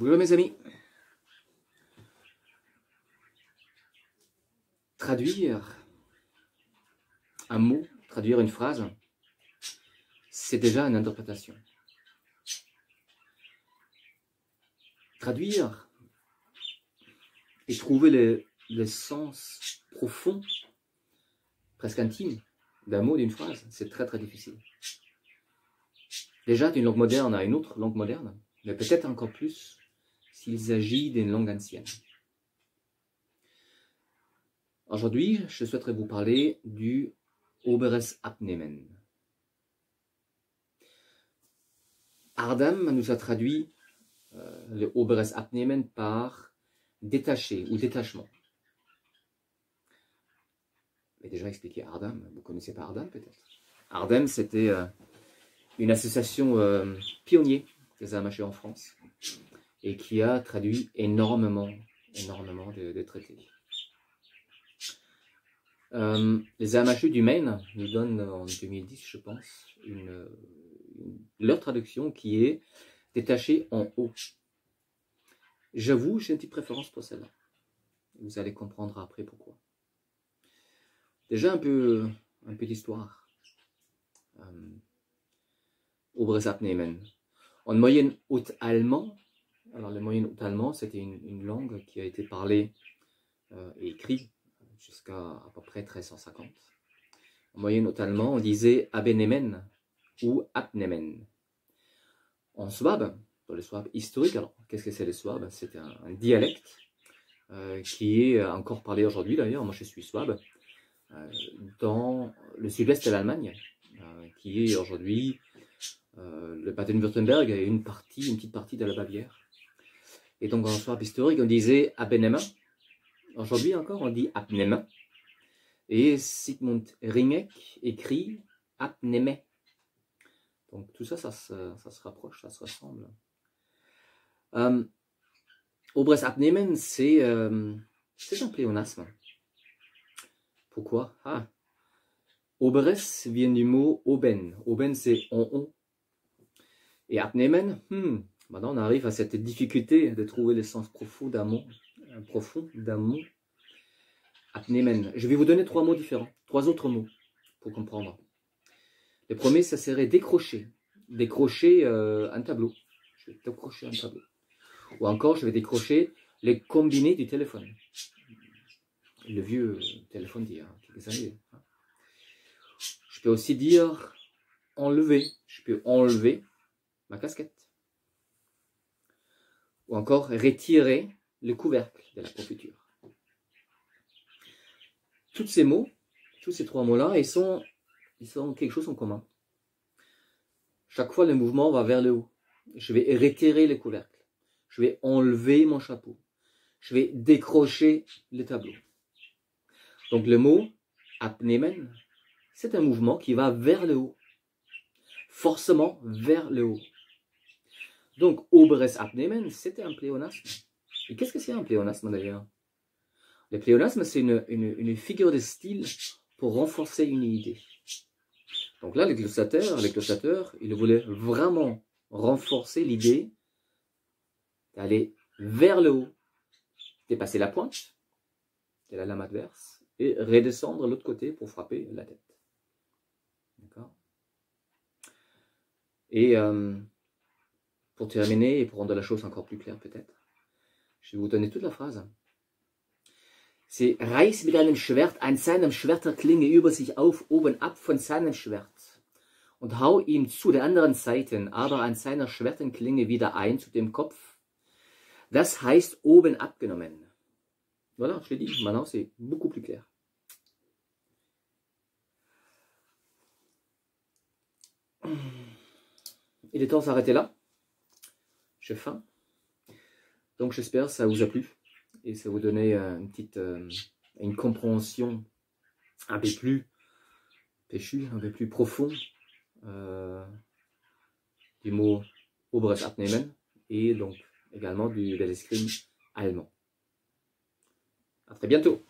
Bonjour mes amis. Traduire un mot, traduire une phrase, c'est déjà une interprétation. Traduire et trouver le sens profond, presque intime, d'un mot, d'une phrase, c'est très très difficile. Déjà d'une langue moderne à une autre langue moderne, mais peut-être encore plus s'il s'agit d'une langue ancienne. Aujourd'hui, je souhaiterais vous parler du Oberes Abnehmen. Ardam nous a traduit le Oberes Abnehmen par détaché ou détachement. J'ai déjà expliqué Ardam, vous connaissez pas Ardam peut-être. Ardam, c'était une association pionnière des arts en France et qui a traduit énormément de traités. Les AMHE du Maine nous donnent en 2010, je pense, leur traduction qui est détachée en haut. J'avoue, j'ai une petite préférence pour celle-là. Vous allez comprendre après pourquoi. Déjà un peu d'histoire. Oberes Abnehmen. En moyenne haute allemand, alors le moyenne haute allemand, c'était une langue qui a été parlée et écrite jusqu'à à peu près 1350. En moyenne haute allemand, on disait Abnehmen ou Abnehmen. En souabe, dans le souabe historique, alors qu'est-ce que c'est le souabe? C'est un dialecte qui est encore parlé aujourd'hui d'ailleurs. Moi je suis souabe dans le sud-est de l'Allemagne, qui est aujourd'hui le Baden-Württemberg et une petite partie de la Bavière. Et donc en souabe historique, on disait Abnehmen. Aujourd'hui encore, on dit Abnehmen. Et Sigmund Ringek écrit Abnehmen. Donc tout ça, ça se rapproche, ça se ressemble. Oberes Abnehmen, c'est un pléonasme. Pourquoi? Oberes vient du mot oben. Oben, c'est en haut. Et Abnehmen, maintenant on arrive à cette difficulté de trouver le sens profond d'un mot. Abnehmen. Je vais vous donner trois mots différents, trois autres mots pour comprendre. Le premier, ça serait décrocher. Décrocher un tableau. Je vais décrocher un tableau. Ou encore, je vais décrocher les combinés du téléphone. Le vieux téléphone d'il y a quelques années. Je peux aussi dire enlever. Je peux enlever ma casquette. Ou encore retirer le couvercle de la confiture. Tous ces mots, tous ces trois mots-là, ils sont quelque chose en commun. Chaque fois, le mouvement va vers le haut. Je vais retirer le couvercle. Je vais enlever mon chapeau. Je vais décrocher le tableau. Donc le mot Abnehmen, c'est un mouvement qui va vers le haut. Forcément vers le haut. Donc Oberes Abnehmen, c'était un pléonasme. Et qu'est-ce que c'est un pléonasme d'ailleurs? Le pléonasme, c'est une figure de style pour renforcer une idée. Donc là, le glossateur, il voulait vraiment renforcer l'idée d'aller vers le haut, dépasser la pointe de la lame adverse et redescendre de l'autre côté pour frapper la tête. D'accord? Et pour terminer et pour rendre la chose encore plus claire peut-être, je vais vous donner toute la phrase. C'est reiß mit deinem Schwert an seinem Schwerterklinge über sich auf, oben ab von seinem Schwert und hau ihm zu der anderen Seite, aber an seiner Schwertenklinge wieder ein zu dem Kopf. Das heißt oben abgenommen. Voilà, je l'ai dit, maintenant c'est beaucoup plus clair. Il est temps de s'arrêter là. J'ai faim. Donc j'espère que ça vous a plu et ça vous donnait une compréhension un peu plus péchue, un peu plus profonde du mot Oberes Abnehmen et donc également de l'escrime allemand. À très bientôt.